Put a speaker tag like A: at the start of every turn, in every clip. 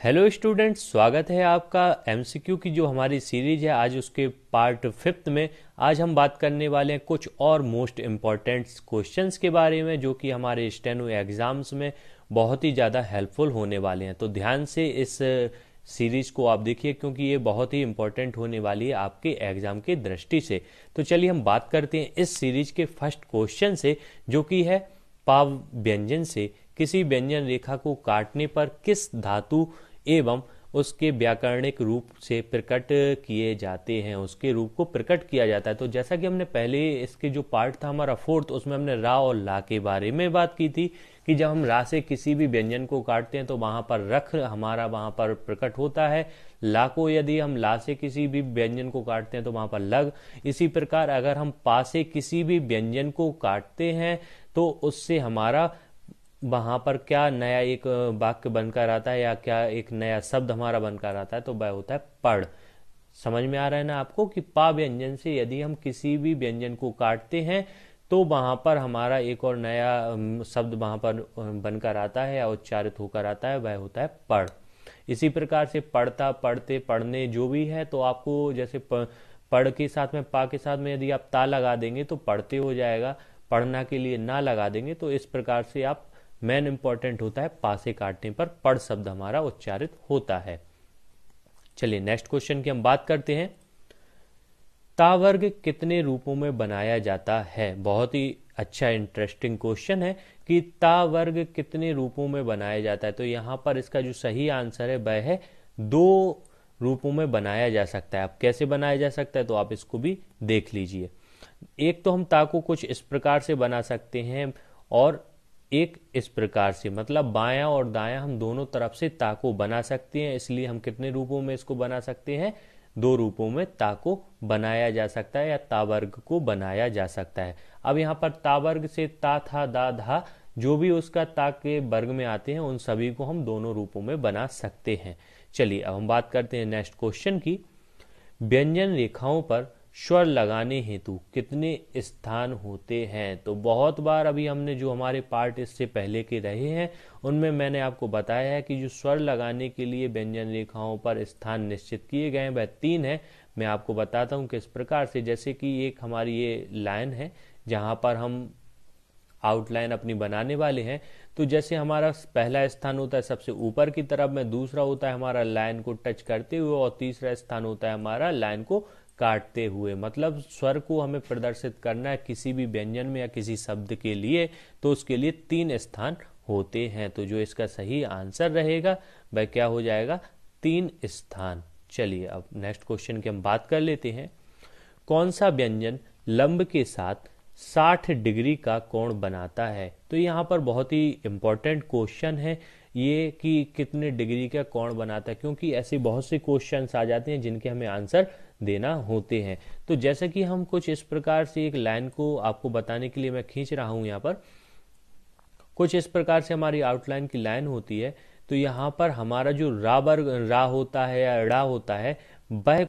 A: Hello students, स्वागत है आपका एमसीक्यू की जो हमारी सीरीज है। आज उसके पार्ट 5 में आज हम बात करने वाले हैं कुछ और मोस्ट इम्पॉर्टेंट क्वेश्चंस के बारे में जो कि हमारे स्टेनो एग्जाम्स में बहुत ही ज़्यादा हेल्पफुल होने वाले हैं। तो ध्यान से इस सीरीज को आप देखिए क्योंकि ये बहुत ही इंपॉर्टेंट होने वाली है आपके एग्जाम की दृष्टि से। तो चलिए हम बात करते हैं इस सीरीज के फर्स्ट क्वेश्चन से, जो कि है पाव व्यंजन से किसी व्यंजन रेखा को काटने पर किस धातु एवं उसके व्याकरणिक रूप से प्रकट किए जाते हैं, उसके रूप को प्रकट किया जाता है। तो जैसा कि हमने पहले इसके जो पार्ट था हमारा 4th, उसमें हमने रा और ला के बारे में बात की थी कि जब हम रा से किसी भी व्यंजन को काटते हैं तो वहां पर रख हमारा वहां पर प्रकट होता है। ला को यदि हम ला से किसी भी व्यंजन को काटते हैं तो वहां पर लग। इसी प्रकार अगर हम पा से किसी भी व्यंजन को काटते हैं तो उससे हमारा वहां पर क्या नया एक वाक्य बनकर आता है या क्या एक नया शब्द हमारा बनकर आता है, तो वह होता है पढ़। समझ में आ रहा है ना आपको कि पा व्यंजन से यदि हम किसी भी व्यंजन को काटते हैं तो वहां पर हमारा एक और नया शब्द वहां पर बनकर आता है या उच्चारित होकर आता है, वह होता है पढ़। इसी प्रकार से पढ़ता, पढ़ते, पढ़ने जो भी है, तो आपको जैसे पढ़ के साथ में पा के साथ में यदि आप ता लगा देंगे तो पढ़ते हो जाएगा, पढ़ना के लिए ना लगा देंगे तो इस प्रकार से आप मेन इंपॉर्टेंट होता है पा से काटने पर पढ़ शब्द हमारा उच्चारित होता है। चलिए नेक्स्ट क्वेश्चन की हम बात करते हैं। ता वर्ग कितने रूपों में बनाया जाता है? बहुत ही अच्छा इंटरेस्टिंग क्वेश्चन है कि ता वर्ग कितने रूपों में बनाया जाता है। तो यहाँ पर इसका जो सही आंसर है वह है 2 रूपों में बनाया जा सकता है। अब कैसे बनाया जा सकता है तो आप इसको भी देख लीजिए। एक तो हम ता को कुछ इस प्रकार से बना सकते हैं और एक इस प्रकार से, मतलब बायां और दायां हम दोनों तरफ से ता को बना सकते हैं। इसलिए हम कितने रूपों में इसको बना सकते हैं? 2 रूपों में ता को बनाया जा सकता है या ता वर्ग को बनाया जा सकता है। अब यहाँ पर ता वर्ग से ता, था, दा, धा जो भी उसका ता के वर्ग में आते हैं उन सभी को हम दोनों रूपों में बना सकते हैं। चलिए अब हम बात करते हैं नेक्स्ट क्वेश्चन की। व्यंजन रेखाओं पर स्वर लगाने हेतु कितने स्थान होते हैं? तो बहुत बार अभी हमने जो हमारे पार्ट इससे पहले के रहे हैं उनमें मैंने आपको बताया है कि जो स्वर लगाने के लिए व्यंजन रेखाओं पर स्थान निश्चित किए गए हैं वह 3 है। मैं आपको बताता हूं किस प्रकार से। जैसे कि एक हमारी ये लाइन है जहां पर हम आउटलाइन अपनी बनाने वाले हैं, तो जैसे हमारा पहला स्थान होता है सबसे ऊपर की तरफ में, दूसरा होता है हमारा लाइन को टच करते हुए और तीसरा स्थान होता है हमारा लाइन को काटते हुए। मतलब स्वर को हमें प्रदर्शित करना है किसी भी व्यंजन में या किसी शब्द के लिए, तो उसके लिए 3 स्थान होते हैं। तो जो इसका सही आंसर रहेगा वह क्या हो जाएगा? 3 स्थान। चलिए अब नेक्स्ट क्वेश्चन की हम बात कर लेते हैं। कौन सा व्यंजन लंब के साथ 60 डिग्री का कोण बनाता है? तो यहाँ पर बहुत ही इंपॉर्टेंट क्वेश्चन है ये कि कितने डिग्री का कोण बनाता है, क्योंकि ऐसे बहुत से क्वेश्चंस आ जाते हैं जिनके हमें आंसर देना होते हैं। तो जैसे कि हम कुछ इस प्रकार से एक लाइन को आपको बताने के लिए मैं खींच रहा हूं, यहाँ पर कुछ इस प्रकार से हमारी आउटलाइन की लाइन होती है। तो यहाँ पर हमारा जो रा वर्ग रा होता है या ड़ा होता है वह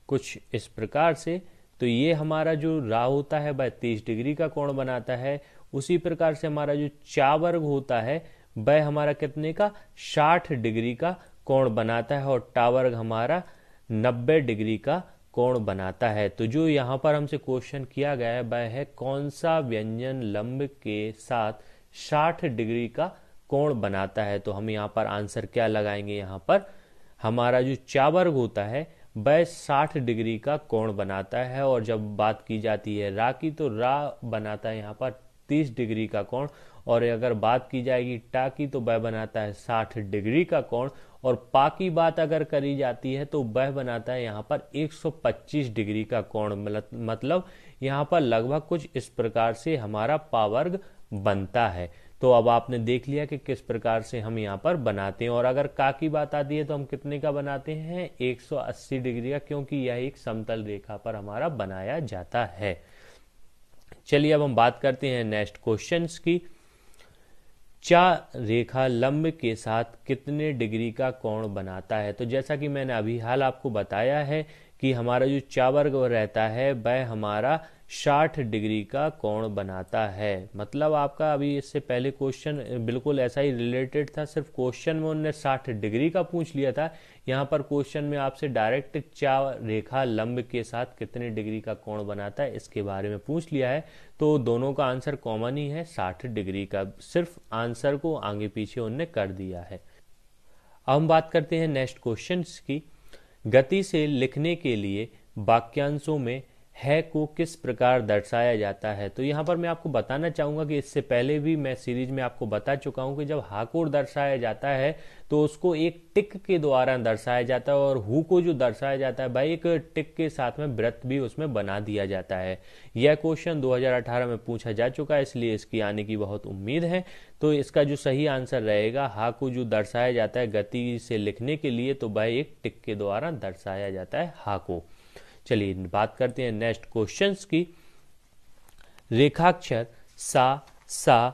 A: कुछ इस प्रकार से, तो ये हमारा जो रा होता है वह 30 डिग्री का कोण बनाता है। उसी प्रकार से हमारा जो चा वर्ग होता है वह हमारा कितने का? 60 डिग्री का कोण बनाता है और टा वर्ग हमारा 90 डिग्री का कोण बनाता है। तो जो यहाँ पर हमसे क्वेश्चन किया गया है वह है कौन सा व्यंजन लंब के साथ 60 डिग्री का कोण बनाता है। तो हम यहाँ पर आंसर क्या लगाएंगे? यहाँ पर हमारा जो चा वर्ग होता है वह 60 डिग्री का कोण बनाता है, और जब बात की जाती है रा की तो रा बनाता है यहाँ पर 30 डिग्री का कोण, और अगर बात की जाएगी टा की तो वह बनाता है 60 डिग्री का कोण, और पा की बात अगर करी जाती है तो वह बनाता है यहाँ पर 125 डिग्री का कोण। मतलब यहाँ पर लगभग कुछ इस प्रकार से हमारा पा वर्ग बनता है। तो अब आपने देख लिया कि किस प्रकार से हम यहाँ पर बनाते हैं। और अगर का की बात आती है तो हम कितने का बनाते हैं? 180 डिग्री का, क्योंकि यह एक समतल रेखा पर हमारा बनाया जाता है। चलिए अब हम बात करते हैं नेक्स्ट क्वेश्चंस की। चा रेखा लंब के साथ कितने डिग्री का कोण बनाता है? तो जैसा कि मैंने अभी हाल आपको बताया है कि हमारा जो चा वर्ग रहता है वह हमारा 60 डिग्री का कोण बनाता है। मतलब आपका अभी इससे पहले क्वेश्चन बिल्कुल ऐसा ही रिलेटेड था, सिर्फ क्वेश्चन में उन्होंने 60 डिग्री का पूछ लिया था। यहाँ पर क्वेश्चन में आपसे डायरेक्ट चाप रेखा लंब के साथ कितने डिग्री का कोण बनाता है इसके बारे में पूछ लिया है। तो दोनों का आंसर कॉमन ही है, 60 डिग्री का, सिर्फ आंसर को आगे पीछे उन्होंने कर दिया है। अब हम बात करते हैं नेक्स्ट क्वेश्चन की। गति से लिखने के लिए वाक्यांशों में है को किस प्रकार दर्शाया जाता है। तो यहाँ पर मैं आपको बताना चाहूँगा कि इससे पहले भी मैं सीरीज में आपको बता चुका हूँ कि जब हा को दर्शाया जाता है तो उसको एक टिक के द्वारा दर्शाया जाता है, और हु को जो दर्शाया जाता है भाई एक टिक के साथ में वृत्त भी उसमें बना दिया जाता है। यह क्वेश्चन 2018 में पूछा जा चुका है, इसलिए इसकी आने की बहुत उम्मीद है। तो इसका जो सही आंसर रहेगा, हा को जो दर्शाया जाता है गति से लिखने के लिए, तो भाई एक टिक के द्वारा दर्शाया जाता है हा को। चलिए बात करते हैं नेक्स्ट क्वेश्चंस की। रेखाक्षर सा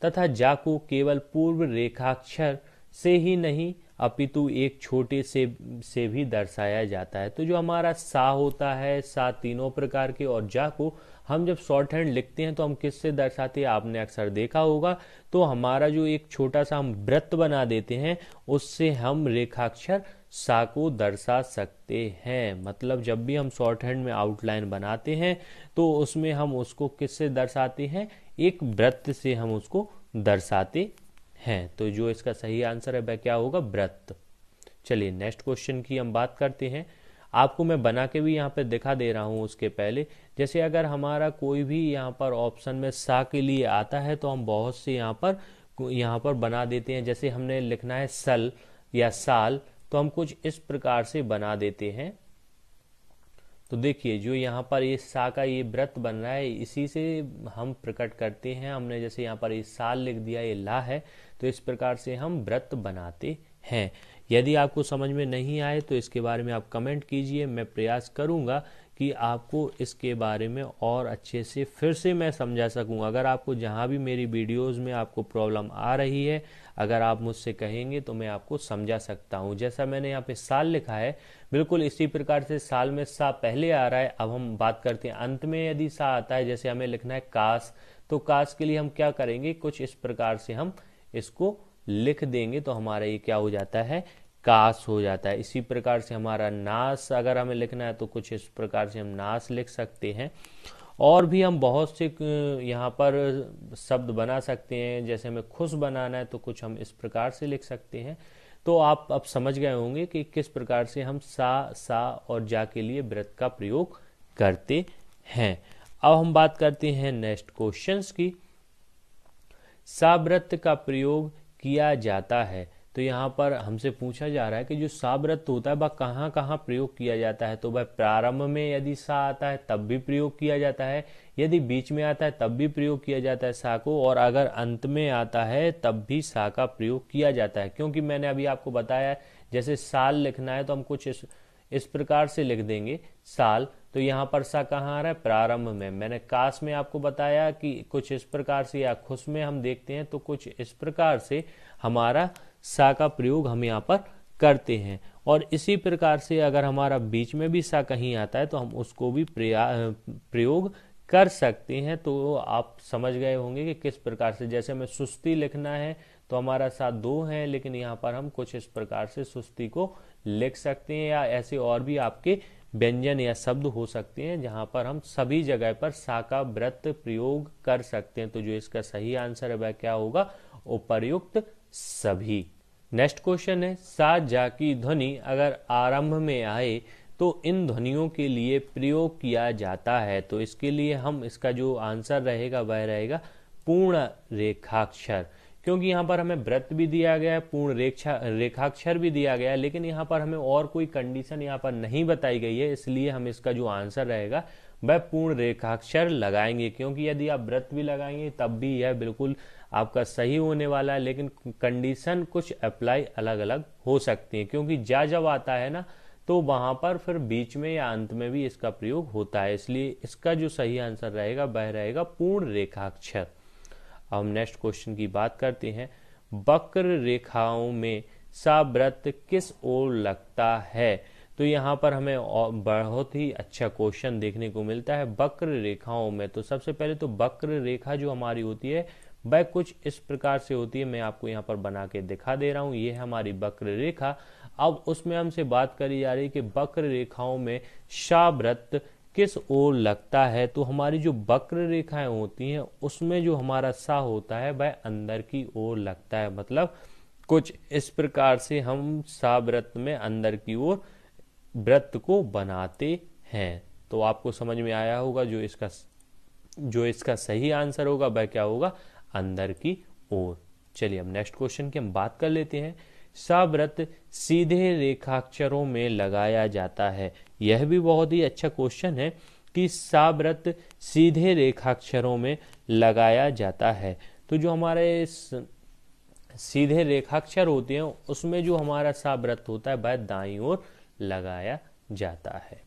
A: तथा जा को केवल पूर्व रेखाक्षर से ही नहीं अपितु एक छोटे से भी दर्शाया जाता है। तो जो हमारा सा होता है, सा तीनों प्रकार के, और जा को हम जब शॉर्ट हैंड लिखते हैं तो हम किससे दर्शाते हैं, आपने अक्सर देखा होगा। तो हमारा जो एक छोटा सा हम वृत्त बना देते हैं उससे हम रेखाक्षर सा को दर्शा सकते हैं। मतलब जब भी हम शॉर्ट हैंड में आउटलाइन बनाते हैं तो उसमें हम उसको किससे दर्शाते हैं, एक वृत्त से हम उसको दर्शाते हैं। तो जो इसका सही आंसर है वह क्या होगा, वृत्त। चलिए नेक्स्ट क्वेश्चन की हम बात करते हैं। आपको मैं बना के भी यहाँ पे दिखा दे रहा हूँ उसके पहले। जैसे अगर हमारा कोई भी यहाँ पर ऑप्शन में सा के लिए आता है तो हम बहुत से यहाँ पर बना देते हैं। जैसे हमने लिखना है सल या साल, तो हम कुछ इस प्रकार से बना देते हैं। तो देखिए जो यहाँ पर ये सा का ये वृत्त बन रहा है, इसी से हम प्रकट करते हैं। हमने जैसे यहाँ पर ये साल लिख दिया, ये ला है, तो इस प्रकार से हम वृत्त बनाते हैं। यदि आपको समझ में नहीं आए तो इसके बारे में आप कमेंट कीजिए, मैं प्रयास करूंगा कि आपको इसके बारे में और अच्छे से फिर से मैं समझा सकूं। अगर आपको जहां भी मेरी वीडियोस में आपको प्रॉब्लम आ रही है, अगर आप मुझसे कहेंगे तो मैं आपको समझा सकता हूं। जैसा मैंने यहाँ पे साल लिखा है, बिल्कुल इसी प्रकार से साल में सा पहले आ रहा है। अब हम बात करते हैं अंत में यदि सा आता है, जैसे हमें लिखना है काश, तो काश के लिए हम क्या करेंगे, कुछ इस प्रकार से हम इसको लिख देंगे तो हमारा ये क्या हो जाता है, काश हो जाता है। इसी प्रकार से हमारा नाश अगर हमें लिखना है तो कुछ इस प्रकार से हम नाश लिख सकते हैं। और भी हम बहुत से यहाँ पर शब्द बना सकते हैं। जैसे हमें खुश बनाना है तो कुछ हम इस प्रकार से लिख सकते हैं। तो आप अब समझ गए होंगे कि किस प्रकार से हम सा और जा के लिए वृत्त का प्रयोग करते हैं। अब हम बात करते हैं नेक्स्ट क्वेश्चंस की। सा वृत्त का प्रयोग किया जाता है, तो यहाँ पर हमसे पूछा जा रहा है कि जो सा वृत्त होता है वह कहाँ कहाँ प्रयोग किया जाता है। तो वह प्रारंभ में यदि सा आता है तब भी प्रयोग किया जाता है, यदि बीच में आता है तब भी प्रयोग किया जाता है सा को, और अगर अंत में आता है तब भी सा का प्रयोग किया जाता है। क्योंकि मैंने अभी आपको बताया जैसे साल लिखना है तो हम कुछ इस प्रकार से लिख देंगे साल, तो यहाँ पर सा कहाँ आ रहा है, प्रारंभ में। मैंने काश में आपको बताया कि कुछ इस प्रकार से, या खुश में हम देखते हैं तो कुछ इस प्रकार से हमारा सा का प्रयोग हम यहाँ पर करते हैं। और इसी प्रकार से अगर हमारा बीच में भी सा कहीं आता है तो हम उसको भी प्रयोग कर सकते हैं। तो आप समझ गए होंगे कि किस प्रकार से। जैसे हमें सुस्ती लिखना है तो हमारा सा दो है, लेकिन यहाँ पर हम कुछ इस प्रकार से सुस्ती को लिख सकते हैं, या ऐसे और भी आपके व्यंजन या शब्द हो सकते हैं जहां पर हम सभी जगह पर सा का वृत्त प्रयोग कर सकते हैं। तो जो इसका सही आंसर है वह क्या होगा, उपर्युक्त सभी। नेक्स्ट क्वेश्चन है, सा जा की ध्वनि अगर आरंभ में आए तो इन ध्वनियों के लिए प्रयोग किया जाता है। तो इसके लिए हम इसका जो आंसर रहेगा वह रहेगा पूर्ण रेखाक्षर। क्योंकि यहाँ पर हमें वृत्त भी दिया गया है, पूर्ण रेखाक्षर भी दिया गया है, लेकिन यहाँ पर हमें और कोई कंडीशन यहाँ पर नहीं बताई गई है, इसलिए हम इसका जो आंसर रहेगा वह पूर्ण रेखाक्षर लगाएंगे। क्योंकि यदि आप वृत्त भी लगाएंगे तब भी यह बिल्कुल आपका सही होने वाला है, लेकिन कंडीशन कुछ अप्लाई अलग अलग हो सकती है। क्योंकि जा जब आता है ना तो वहां पर फिर बीच में या अंत में भी इसका प्रयोग होता है, इसलिए इसका जो सही आंसर रहेगा वह रहेगा पूर्ण रेखाक्षर। हम नेक्स्ट क्वेश्चन की बात करते हैं। वक्र रेखाओं में सा वृत्त किस ओर लगता है। तो यहाँ पर हमें बहुत ही अच्छा क्वेश्चन देखने को मिलता है वक्र रेखाओं में। तो सबसे पहले तो वक्र रेखा जो हमारी होती है वह कुछ इस प्रकार से होती है, मैं आपको यहाँ पर बना के दिखा दे रहा हूँ। ये है हमारी वक्र रेखा। अब उसमें हमसे बात करी जा रही है कि वक्र रेखाओं में सावृत्त किस ओर लगता है। तो हमारी जो वक्र रेखाएं होती हैं उसमें जो हमारा सा होता है वह अंदर की ओर लगता है, मतलब कुछ इस प्रकार से हम सावृत्त में अंदर की ओर वृत्त को बनाते हैं। तो आपको समझ में आया होगा, जो इसका सही आंसर होगा वह क्या होगा, अंदर की ओर। चलिए अब नेक्स्ट क्वेश्चन की हम बात कर लेते हैं। सावृत्त सीधे रेखाक्षरों में लगाया जाता है। यह भी बहुत ही अच्छा क्वेश्चन है कि सावृत्त सीधे रेखाक्षरों में लगाया जाता है। तो जो हमारे सीधे रेखाक्षर होते हैं उसमें जो हमारा सावृत्त होता है वह दाईं ओर लगाया जाता है।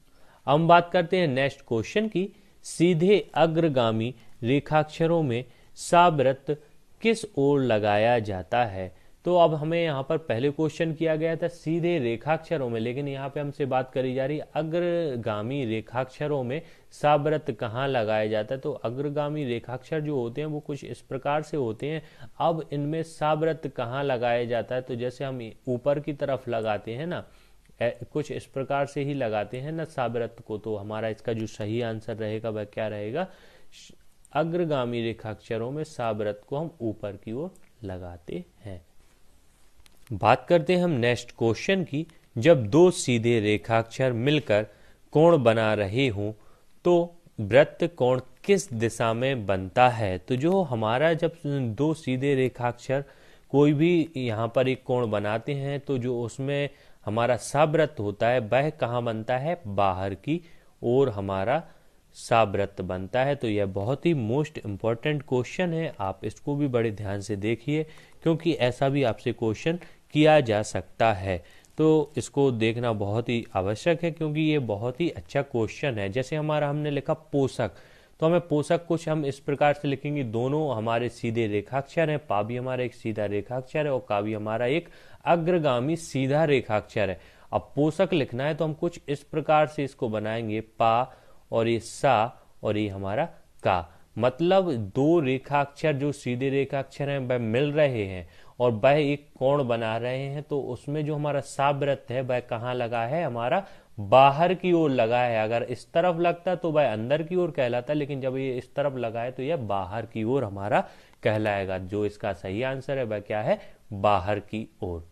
A: अब हम बात करते हैं नेक्स्ट क्वेश्चन की। सीधे अग्रगामी रेखाक्षरों में सावृत्त किस ओर लगाया जाता है। तो अब हमें यहाँ पर पहले क्वेश्चन किया गया था सीधे रेखाक्षरों में, लेकिन यहाँ पे हमसे बात करी जा रही है अग्रगामी रेखाक्षरों में सावृत्त कहाँ लगाया जाता है। तो अग्रगामी रेखाक्षर जो होते हैं वो कुछ इस प्रकार से होते हैं। अब इनमें सावृत्त कहाँ लगाया जाता है, तो जैसे हम ऊपर की तरफ लगाते हैं ना, कुछ इस प्रकार से ही लगाते हैं ना सावृत्त को। तो हमारा इसका जो सही आंसर रहेगा वह क्या रहेगा, अग्रगामी रेखाक्षरों में सावृत्त को हम ऊपर की ओर लगाते हैं। बात करते हैं हम नेक्स्ट क्वेश्चन की। जब दो सीधे रेखाक्षर मिलकर कोण बना रहे हों तो वृत्त कोण किस दिशा में बनता है। तो जो हमारा जब दो सीधे रेखाक्षर कोई भी यहाँ पर एक कोण बनाते हैं तो जो उसमें हमारा सावृत्त होता है वह कहाँ बनता है, बाहर की ओर हमारा सावृत्त बनता है। तो यह बहुत ही मोस्ट इम्पॉर्टेंट क्वेश्चन है, आप इसको भी बड़े ध्यान से देखिए क्योंकि ऐसा भी आपसे क्वेश्चन किया जा सकता है। तो इसको देखना बहुत ही आवश्यक है क्योंकि ये बहुत ही अच्छा क्वेश्चन है। जैसे हमारा हमने लिखा पोषक, तो हमें पोषक कुछ हम इस प्रकार से लिखेंगे, दोनों हमारे सीधे रेखाक्षर हैं, पा भी हमारा एक सीधा रेखाक्षर है और का भी हमारा एक अग्रगामी सीधा रेखाक्षर है। अब पोषक लिखना है तो हम कुछ इस प्रकार से इसको बनाएंगे, पा और ये सा और ये हमारा का, मतलब दो रेखाक्षर जो सीधे रेखाक्षर हैं वह मिल रहे हैं और वह एक कोण बना रहे हैं। तो उसमें जो हमारा सावृत्त है वह कहाँ लगा है, हमारा बाहर की ओर लगा है। अगर इस तरफ लगता तो वह अंदर की ओर कहलाता, लेकिन जब ये इस तरफ लगा है तो यह बाहर की ओर हमारा कहलाएगा। जो इसका सही आंसर है वह क्या है, बाहर की ओर।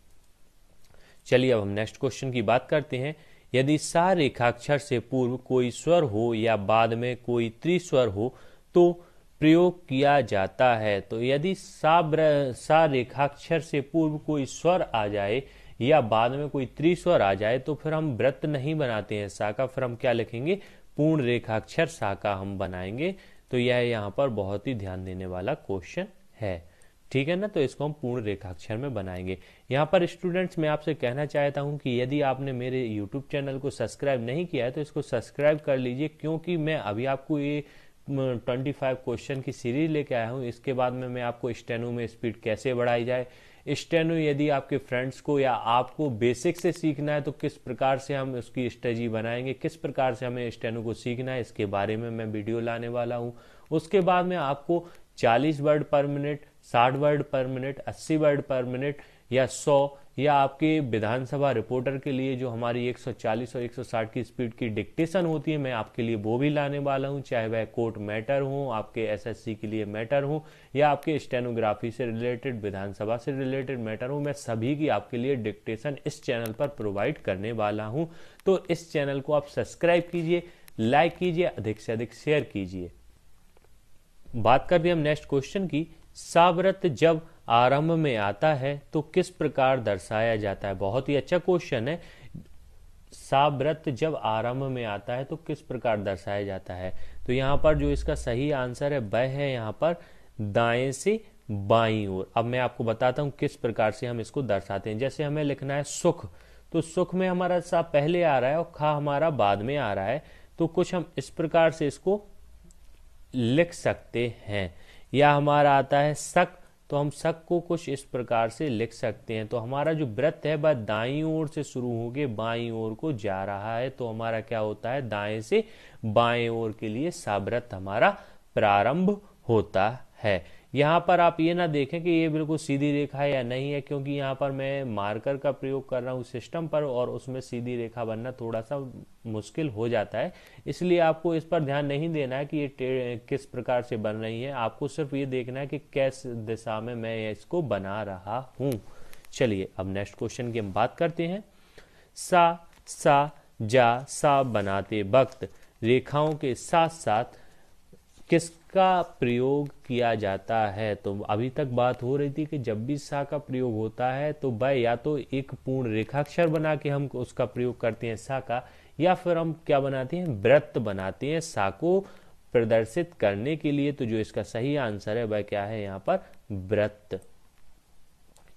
A: चलिए अब हम नेक्स्ट क्वेश्चन की बात करते हैं। यदि सा रेखाक्षर से पूर्व कोई स्वर हो या बाद में कोई त्रिस्वर हो तो प्रयोग किया जाता है। तो यदि सा रेखाक्षर से पूर्व कोई स्वर आ जाए या बाद में कोई त्रिस्वर आ जाए तो फिर हम वृत्त नहीं बनाते हैं सा का, फिर हम क्या लिखेंगे, पूर्ण रेखाक्षर सा का हम बनाएंगे। तो यह यहाँ पर बहुत ही ध्यान देने वाला क्वेश्चन है, ठीक है ना। तो इसको हम पूर्ण रेखाक्षर में बनाएंगे। यहाँ पर स्टूडेंट्स मैं आपसे कहना चाहता हूँ कि यदि आपने मेरे यूट्यूब चैनल को सब्सक्राइब नहीं किया है तो इसको सब्सक्राइब कर लीजिए, क्योंकि मैं अभी आपको ये 25 क्वेश्चन की सीरीज लेके आया हूँ। इसके बाद में मैं आपको स्टेनो में स्पीड कैसे बढ़ाई जाए, स्टेनो यदि आपके फ्रेंड्स को या आपको बेसिक से सीखना है तो किस प्रकार से हम उसकी स्ट्रेटजी बनाएंगे, किस प्रकार से हमें स्टेनो को सीखना है, इसके बारे में मैं वीडियो लाने वाला हूँ। उसके बाद में आपको 40 वर्ड पर मिनट, 60 वर्ड पर मिनट, 80 वर्ड पर मिनट या 100, या आपके विधानसभा रिपोर्टर के लिए जो हमारी 140 और 160 की स्पीड की डिक्टेशन होती है, मैं आपके लिए वो भी लाने वाला हूं। चाहे वह कोर्ट मैटर हो, आपके एसएससी के लिए मैटर हो, या आपके स्टेनोग्राफी से रिलेटेड, विधानसभा से रिलेटेड मैटर हो, मैं सभी की आपके लिए डिक्टेशन इस चैनल पर प्रोवाइड करने वाला हूं। तो इस चैनल को आप सब्सक्राइब कीजिए, लाइक कीजिए, अधिक से अधिक शेयर कीजिए। बात करते हैं हम नेक्स्ट क्वेश्चन की। सावृत्त जब आरंभ में आता है तो किस प्रकार दर्शाया जाता है। बहुत ही अच्छा क्वेश्चन है। सावृत्त जब आरंभ में आता है तो किस प्रकार दर्शाया जाता है। तो यहाँ पर जो इसका सही आंसर है वह है यहाँ पर दाएं से बाईं ओर। अब मैं आपको बताता हूँ किस प्रकार से हम इसको दर्शाते हैं। जैसे हमें लिखना है सुख, तो सुख में हमारा सा पहले आ रहा है और खा हमारा बाद में आ रहा है। तो कुछ हम इस प्रकार से इसको लिख सकते हैं। या हमारा आता है सक, तो हम शक को कुछ इस प्रकार से लिख सकते हैं। तो हमारा जो वृत्त है वह दाईं ओर से शुरू होकर बाईं ओर को जा रहा है, तो हमारा क्या होता है, दाएं से बाएं ओर के लिए सावृत्त हमारा प्रारंभ होता है। यहाँ पर आप ये ना देखें कि ये बिल्कुल सीधी रेखा है या नहीं है, क्योंकि यहाँ पर मैं मार्कर का प्रयोग कर रहा हूँ सिस्टम पर और उसमें सीधी रेखा बनना थोड़ा सा मुश्किल हो जाता है। इसलिए आपको इस पर ध्यान नहीं देना है कि ये किस प्रकार से बन रही है, आपको सिर्फ ये देखना है कि किस दिशा में मैं इसको बना रहा हूँ। चलिए अब नेक्स्ट क्वेश्चन की हम बात करते हैं। सा जा सा बनाते वक्त रेखाओं के साथ साथ किसका प्रयोग किया जाता है? तो अभी तक बात हो रही थी कि जब भी सा का प्रयोग होता है तो वह या तो एक पूर्ण रेखाक्षर बना के हम उसका प्रयोग करते हैं सा का, या फिर हम क्या बनाते हैं, वृत्त बनाते हैं सा को प्रदर्शित करने के लिए। तो जो इसका सही आंसर है वह क्या है, यहाँ पर वृत्त।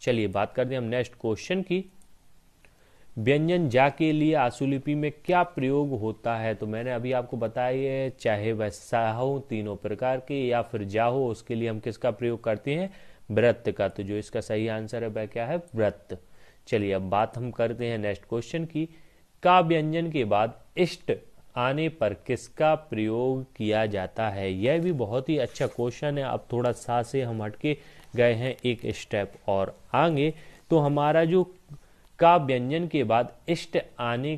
A: चलिए बात करते हैं हम नेक्स्ट क्वेश्चन की। व्यंजन जा के लिए आशुलिपि में क्या प्रयोग होता है? तो मैंने अभी आपको बताया है, चाहे वह सा हो तीनों प्रकार के या फिर जा हो, उसके लिए हम किसका प्रयोग करते हैं, वृत्त का। तो जो इसका सही आंसर है वह क्या है, वृत्त। चलिए अब बात हम करते हैं नेक्स्ट क्वेश्चन की। का व्यंजन के बाद इष्ट आने पर किसका प्रयोग किया जाता है? यह भी बहुत ही अच्छा क्वेश्चन है। अब थोड़ा सा से हम हटके गए हैं एक स्टेप और आगे। तो हमारा जो का व्यंजन के बाद इष्ट आने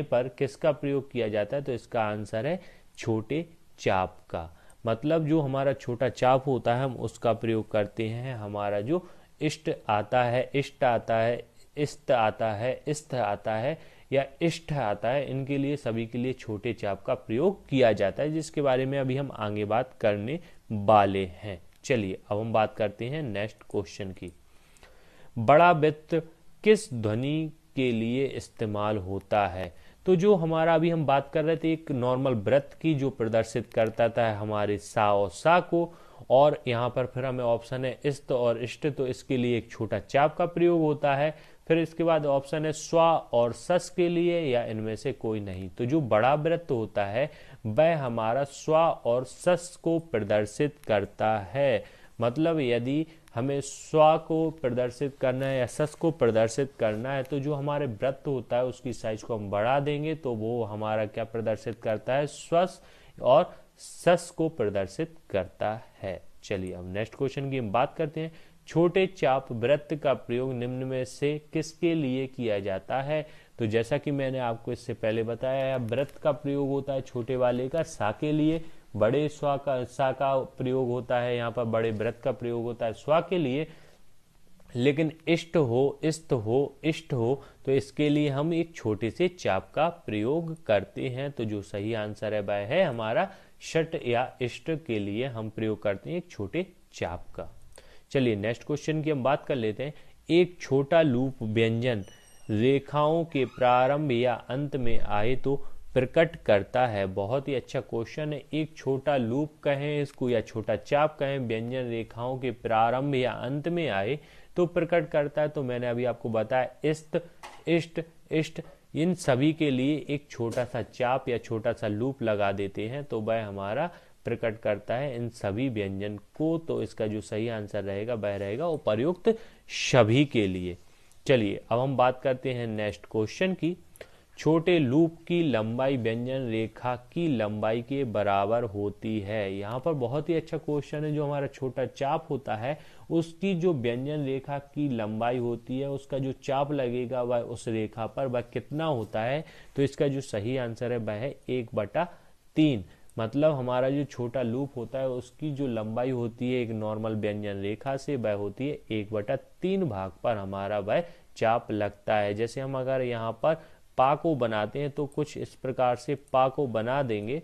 A: पर किसका प्रयोग किया जाता है? तो इसका आंसर है छोटे चाप का। मतलब जो हमारा छोटा चाप होता है हम उसका प्रयोग करते हैं। हमारा जो इष्ट आता है, इष्ट आता है, इस्त आता है, इस्त आता है या इष्ट आता है, इनके लिए सभी के लिए छोटे चाप का प्रयोग किया जाता है, जिसके बारे में अभी हम आगे बात करने वाले हैं। चलिए अब हम बात करते हैं नेक्स्ट क्वेश्चन की। बड़ा वृत्त किस ध्वनि के लिए इस्तेमाल होता है? तो जो हमारा अभी हम बात कर रहे थे एक नॉर्मल वृत्त की जो प्रदर्शित करता था हमारे सा और सा को, और यहाँ पर फिर हमें ऑप्शन है इस्त और इष्ट, तो इसके लिए एक छोटा चाप का प्रयोग होता है। फिर इसके बाद ऑप्शन है स्वा और सस के लिए, या इनमें से कोई नहीं। तो जो बड़ा वृत्त होता है वह हमारा स्वा और सस को प्रदर्शित करता है। मतलब यदि हमें स्वा को प्रदर्शित करना है या सस को प्रदर्शित करना है, तो जो हमारे वृत्त होता है उसकी साइज को हम बढ़ा देंगे तो वो हमारा क्या प्रदर्शित करता है, स्वस और सस को प्रदर्शित करता है। चलिए अब नेक्स्ट क्वेश्चन की हम बात करते हैं। छोटे चाप वृत्त का प्रयोग निम्न में से किसके लिए किया जाता है? तो जैसा कि मैंने आपको इससे पहले बताया, वृत्त का प्रयोग होता है छोटे वाले का सा के लिए, बड़े सा का प्रयोग होता है, यहाँ पर बड़े वृत्त का प्रयोग होता है स्वा के लिए। लेकिन इष्ट हो, इस्त हो, इष्ट हो, तो इसके लिए हम एक छोटे से चाप का प्रयोग करते हैं। तो जो सही आंसर है वह है हमारा षट या इष्ट के लिए हम प्रयोग करते हैं एक छोटे चाप का। चलिए नेक्स्ट क्वेश्चन की हम बात कर लेते हैं। एक छोटा लूप व्यंजन रेखाओं के प्रारंभ या अंत में आए तो प्रकट करता है। बहुत ही अच्छा क्वेश्चन है। एक छोटा लूप कहें इसको या छोटा चाप कहें, व्यंजन रेखाओं के प्रारंभ या अंत में आए तो प्रकट करता है। तो मैंने अभी आपको बताया इस्त, इष्ट, इष्ट, इन सभी के लिए एक छोटा सा चाप या छोटा सा लूप लगा देते हैं तो वह हमारा प्रकट करता है इन सभी व्यंजन को। तो इसका जो सही आंसर रहेगा वह रहेगा उपर्युक्त सभी के लिए। चलिए अब हम बात करते हैं नेक्स्ट क्वेश्चन की। छोटे लूप की लंबाई व्यंजन रेखा की लंबाई के बराबर होती है। यहाँ पर बहुत ही अच्छा क्वेश्चन है। जो हमारा छोटा चाप होता है उसकी जो व्यंजन रेखा की लंबाई होती है, उसका जो चाप लगेगा वह उस रेखा पर वह कितना होता है? तो इसका जो सही आंसर है वह है 1/3। मतलब हमारा जो छोटा लूप होता है उसकी जो लंबाई होती है एक नॉर्मल व्यंजन रेखा से वह होती है 1/3 भाग पर हमारा वह चाप लगता है। जैसे हम अगर यहाँ पर पा को बनाते हैं तो कुछ इस प्रकार से पा को बना देंगे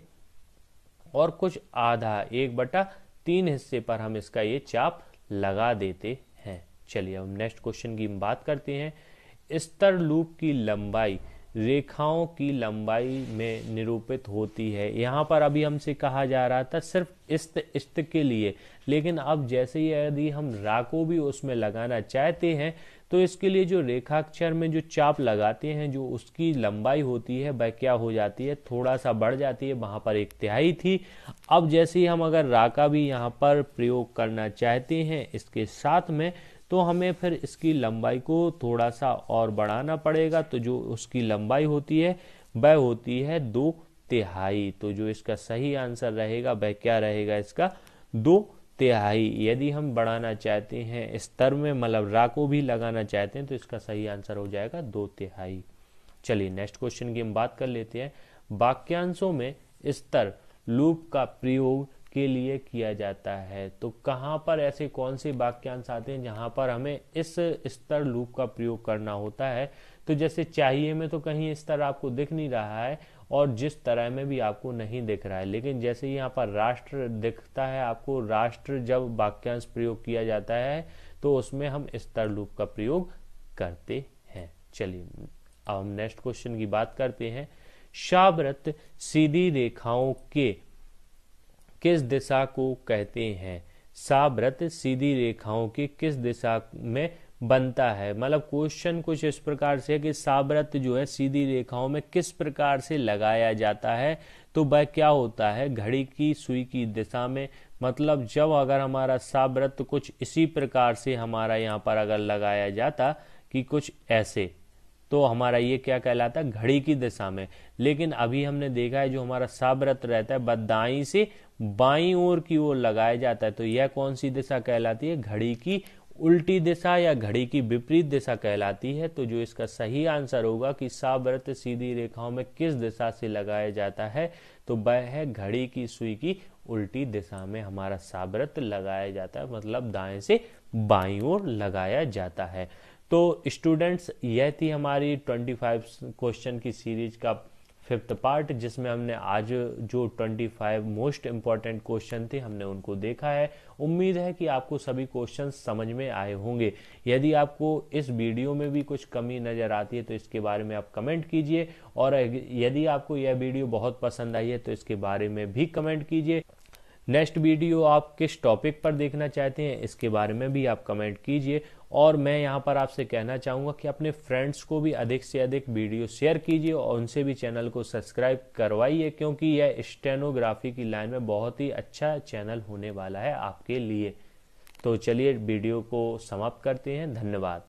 A: और कुछ आधा 1/3 हिस्से पर हम इसका ये चाप लगा देते हैं। चलिए हम नेक्स्ट क्वेश्चन की बात करते हैं। स्तर लूप की लंबाई रेखाओं की लंबाई में निरूपित होती है। यहाँ पर अभी हमसे कहा जा रहा था सिर्फ इस्त के लिए, लेकिन अब जैसे ही यदि हम रा को भी उसमें लगाना चाहते हैं तो इसके लिए जो रेखाक्षर में जो चाप लगाते हैं, जो उसकी लंबाई होती है वह क्या हो जाती है, थोड़ा सा बढ़ जाती है। वहां पर 1/3 थी। अब जैसे ही हम अगर रा का भी यहाँ पर प्रयोग करना चाहते हैं इसके साथ में, तो हमें फिर इसकी लंबाई को थोड़ा सा और बढ़ाना पड़ेगा। तो जो उसकी लंबाई होती है वह होती है 2/3। तो जो इसका सही आंसर रहेगा वह क्या रहेगा, इसका 2/3। यदि हम बढ़ाना चाहते हैं स्तर में, मतलब रा को भी लगाना चाहते हैं, तो इसका सही आंसर हो जाएगा 2/3। चलिए नेक्स्ट क्वेश्चन की हम बात कर लेते हैं। वाक्यांशों में स्तर लूप का प्रयोग के लिए किया जाता है। तो कहाँ पर ऐसे कौन से वाक्यांश आते हैं जहां पर हमें इस स्तर लूप का प्रयोग करना होता है। तो जैसे चाहिए में तो कहीं स्तर आपको दिख नहीं रहा है, और जिस तरह में भी आपको नहीं दिख रहा है, लेकिन जैसे यहाँ पर राष्ट्र दिखता है आपको, राष्ट्र जब वाक्यांश प्रयोग किया जाता है तो उसमें हम स्तर लूप का प्रयोग करते हैं। चलिए अब हम नेक्स्ट क्वेश्चन की बात करते हैं। सावृत सीधी रेखाओं के किस दिशा को कहते हैं। सावृत सीधी रेखाओं की किस दिशा में बनता है। मतलब क्वेश्चन कुछ इस प्रकार से है कि सावृत जो है सीधी रेखाओं में किस प्रकार से लगाया जाता है। तो वह क्या होता है, घड़ी की सुई की दिशा में। मतलब जब अगर हमारा सावृत कुछ इसी प्रकार से हमारा यहाँ पर अगर लगाया जाता कि कुछ ऐसे, तो हमारा ये क्या कहलाता है, घड़ी की दिशा में। लेकिन अभी हमने देखा है जो हमारा सावृत रहता है वह दाईं से बाईं ओर की ओर लगाया जाता है। तो यह कौन सी दिशा कहलाती है, घड़ी की उल्टी दिशा या घड़ी की विपरीत दिशा कहलाती है। तो जो इसका सही आंसर होगा कि सावृत सीधी रेखाओं में किस दिशा से लगाया जाता है, तो वह है घड़ी की सुई की उल्टी दिशा में हमारा सावृत लगाया जाता है, मतलब दाएं से बाईं ओर लगाया जाता है। तो स्टूडेंट्स यह थी हमारी 25 क्वेश्चन की सीरीज का 5th पार्ट, जिसमें हमने आज जो 25 मोस्ट इम्पॉर्टेंट क्वेश्चन थे हमने उनको देखा है। उम्मीद है कि आपको सभी क्वेश्चन समझ में आए होंगे। यदि आपको इस वीडियो में भी कुछ कमी नज़र आती है तो इसके बारे में आप कमेंट कीजिए, और यदि आपको यह वीडियो बहुत पसंद आई है तो इसके बारे में भी कमेंट कीजिए। नेक्स्ट वीडियो आप किस टॉपिक पर देखना चाहते हैं इसके बारे में भी आप कमेंट कीजिए। और मैं यहाँ पर आपसे कहना चाहूँगा कि अपने फ्रेंड्स को भी अधिक से अधिक वीडियो शेयर कीजिए और उनसे भी चैनल को सब्सक्राइब करवाइए, क्योंकि यह स्टेनोग्राफी की लाइन में बहुत ही अच्छा चैनल होने वाला है आपके लिए। तो चलिए वीडियो को समाप्त करते हैं। धन्यवाद।